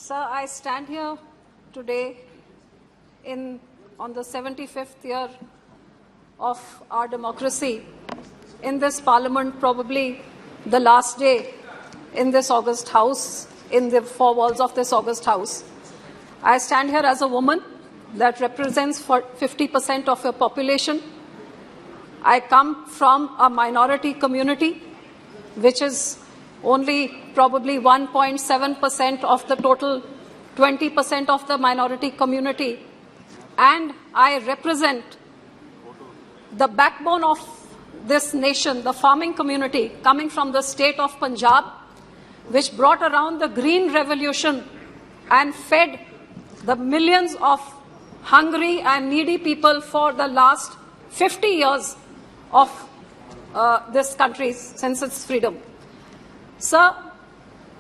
Sir, I stand here today on the 75th year of our democracy in this parliament, probably the last day in this August House, in the four walls of this August House. I stand here as a woman that represents 50% of your population. I come from a minority community, which is only probably 1.7% of the total 20% of the minority community. And I represent the backbone of this nation, the farming community, coming from the state of Punjab, which brought around the Green Revolution and fed the millions of hungry and needy people for the last 50 years of this country since its freedom. Sir,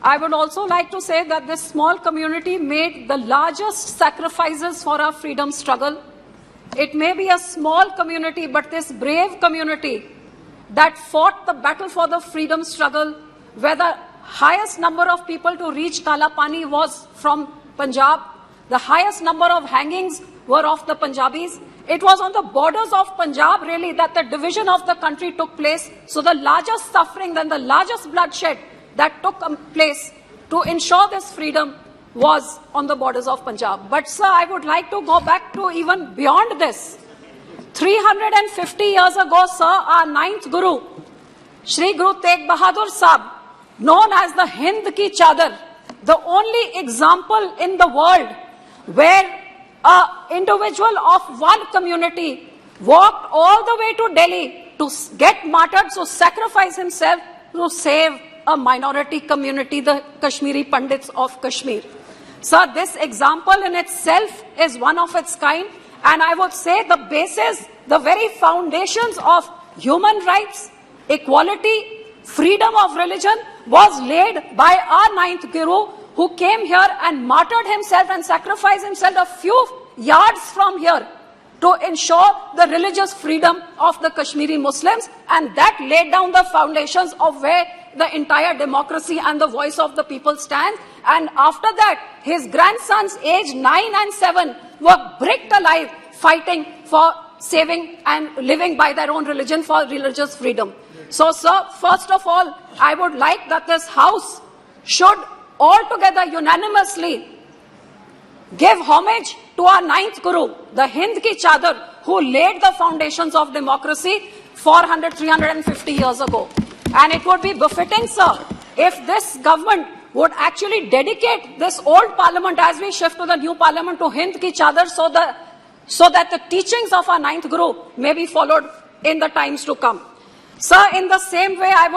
I would also like to say that this small community made the largest sacrifices for our freedom struggle. It may be a small community, but this brave community that fought the battle for the freedom struggle, where the highest number of people to reach Kala Pani was from Punjab, the highest number of hangings were of the Punjabis. It was on the borders of Punjab, really, that the division of the country took place. So the largest suffering and the largest bloodshed that took place to ensure this freedom was on the borders of Punjab. But, sir, I would like to go back to even beyond this. 350 years ago, sir, our ninth Guru, Shri Guru Tegh Bahadur Sahib, known as the Hind Ki Chadar, the only example in the world where an individual of one community walked all the way to Delhi to get martyred, to sacrifice himself to save a minority community, the Kashmiri Pandits of Kashmir. Sir, this example in itself is one of its kind, and I would say the basis, the very foundations of human rights, equality, freedom of religion was laid by our ninth Guru, who came here and martyred himself and sacrificed himself a few yards from here to ensure the religious freedom of the Kashmiri Muslims, and that laid down the foundations of where the entire democracy and the voice of the people stands. And after that, his grandsons, aged 9 and 7, were bricked alive, fighting for saving and living by their own religion for religious freedom. So, sir, first of all, I would like that this House should altogether unanimously give homage to our ninth Guru, the Hind Ki Chadar, who laid the foundations of democracy 350 years ago. And it would be befitting, sir, if this government would actually dedicate this old parliament as we shift to the new parliament to Hind Ki Chadar, so that the teachings of our ninth Guru may be followed in the times to come. Sir, in the same way, I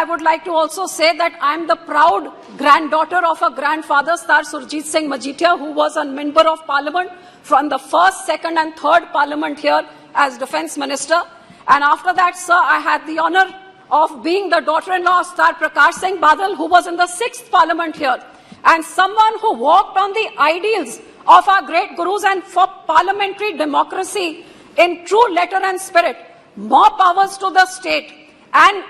would like to also say that I am the proud granddaughter of a grandfather, Sardar Dyal Singh Majithia, who was a member of parliament from the first, second and third parliament here as defence minister. And after that, sir, I had the honour of being the daughter-in-law of Sardar Prakash Singh Badal, who was in the 6th parliament here, and someone who walked on the ideals of our great gurus and for parliamentary democracy in true letter and spirit. More powers to the state and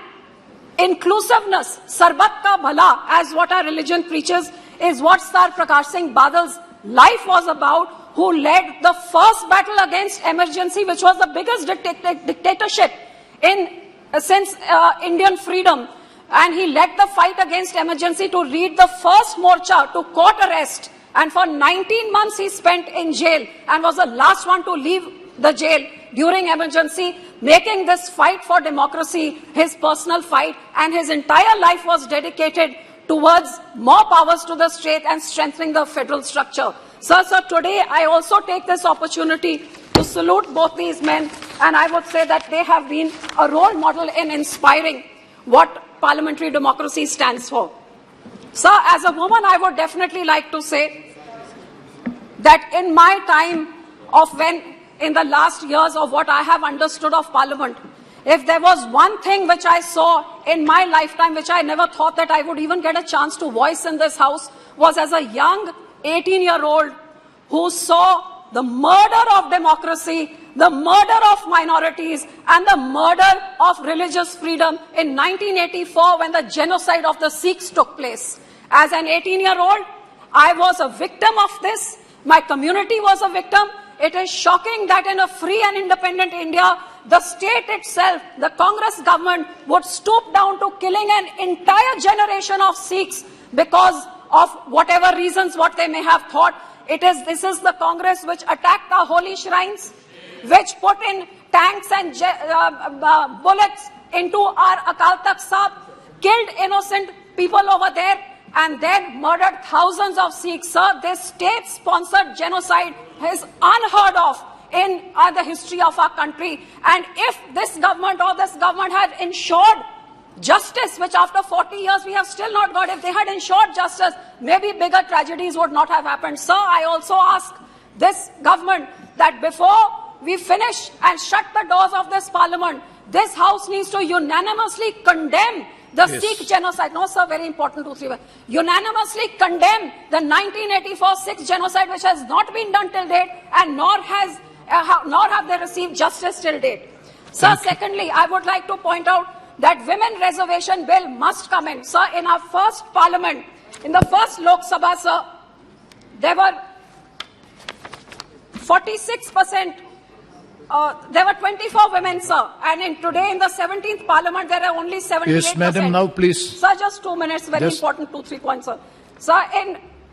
inclusiveness, sarbat ka bhala, as what our religion preaches, is what Sardar Prakash Singh Badal's life was about, who led the first battle against emergency, which was the biggest dictatorship since Indian freedom. And he led the fight against emergency to lead the first morcha to court arrest. And for 19 months he spent in jail and was the last one to leave the jail during emergency, making this fight for democracy his personal fight, and his entire life was dedicated towards more powers to the state and strengthening the federal structure. Sir, today I also take this opportunity to salute both these men, and I would say that they have been a role model in inspiring what parliamentary democracy stands for. Sir, as a woman, I would definitely like to say that in my time of in the last years of what I have understood of Parliament, if there was one thing which I saw in my lifetime, which I never thought that I would even get a chance to voice in this House, was as a young 18-year-old who saw the murder of democracy, the murder of minorities, and the murder of religious freedom in 1984 when the genocide of the Sikhs took place. As an 18-year-old, I was a victim of this. My community was a victim. It is shocking that in a free and independent India, the state itself, the Congress government, would stoop down to killing an entire generation of Sikhs because of whatever reasons, what they may have thought. This is the Congress which attacked our holy shrines, which put in tanks and bullets into our Akal Takht Sahib, killed innocent people over there, and then murdered thousands of Sikhs. Sir, this state-sponsored genocide is unheard of in the history of our country. And if this government had ensured justice, which after 40 years we have still not got, if they had ensured justice, maybe bigger tragedies would not have happened. Sir, I also ask this government that before we finish and shut the doors of this parliament, this house needs to unanimously condemn the Sikh genocide. No, sir, very important, 2, 3 words. Unanimously condemn the 1984 Sikh genocide, which has not been done till date, and nor have they received justice till date. Sir, secondly, I would like to point out that women reservation bill must come in. Sir, in our first parliament, in the first Lok Sabha, sir, there were 46%. There were 24 women, sir, and today in the 17th Parliament there are only 78%. Yes, madam, now please. Sir, just 2 minutes, very important, 2, 3 points, sir. Sir,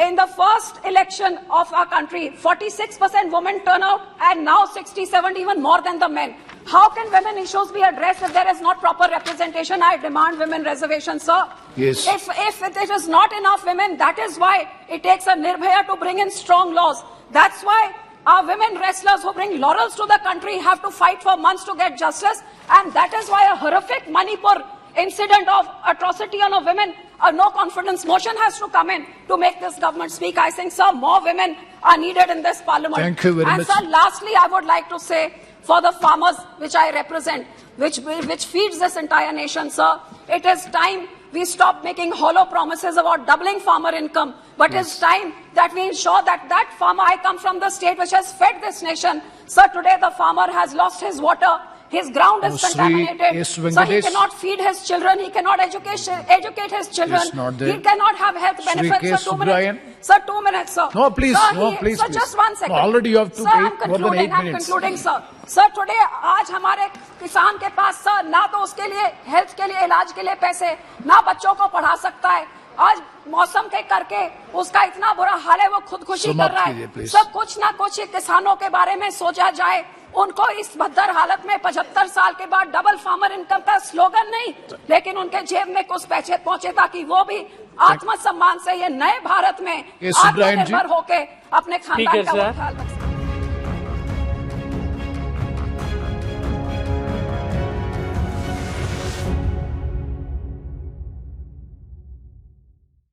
in the first election of our country, 46% women turnout, and now 67, even more than the men. How can women issues be addressed if there is not proper representation? I demand women reservation, sir. Yes. If it is not enough women, that is why it takes a Nirbhaya to bring in strong laws. That's why our women wrestlers who bring laurels to the country have to fight for months to get justice, and that is why a horrific Manipur incident of atrocity on a women, a no confidence motion has to come in to make this government speak. I think, sir, more women are needed in this parliament. Thank you very much. And sir, lastly, I would like to say, for the farmers which I represent, which feeds this entire nation, sir, it is time we stop making hollow promises about doubling farmer income. But it's time that we ensure that farmer, I come from the state which has fed this nation. Sir, today the farmer has lost his water. His ground is contaminated. So he cannot feed his children. He cannot educate his children. He cannot have health benefits. Sir, 2 minutes. Sir, 2 minutes, sir. No, please. Sir, no, please. Sir, just 1 second. No, already you have to take more than 8 minutes. I'm concluding, sir. Sir, today, आज हमारे किसान के पास, sir, ना तो उसके लिए health के लिए, इलाज के लिए पैसे, ना बच्चों को पढ़ा सकता है. आज मौसम के करके उसका इतना बुरा हाल है, वो खुदकुशी कर रहा है. सब कुछ ना कुछ किसानों के बारे में सोचा जाए. उनको इस भद्दर हालत में 75 साल के बाद डबल फार्मर इनकम का स्लोगन नहीं, लेकिन उनके जेब में कुछ पैसे पहुंचे ताकि वो भी आत्मसम्मान से ये नए भारत में आत्मनिर्भर होके अपने खानदान का ख्याल रख सकें.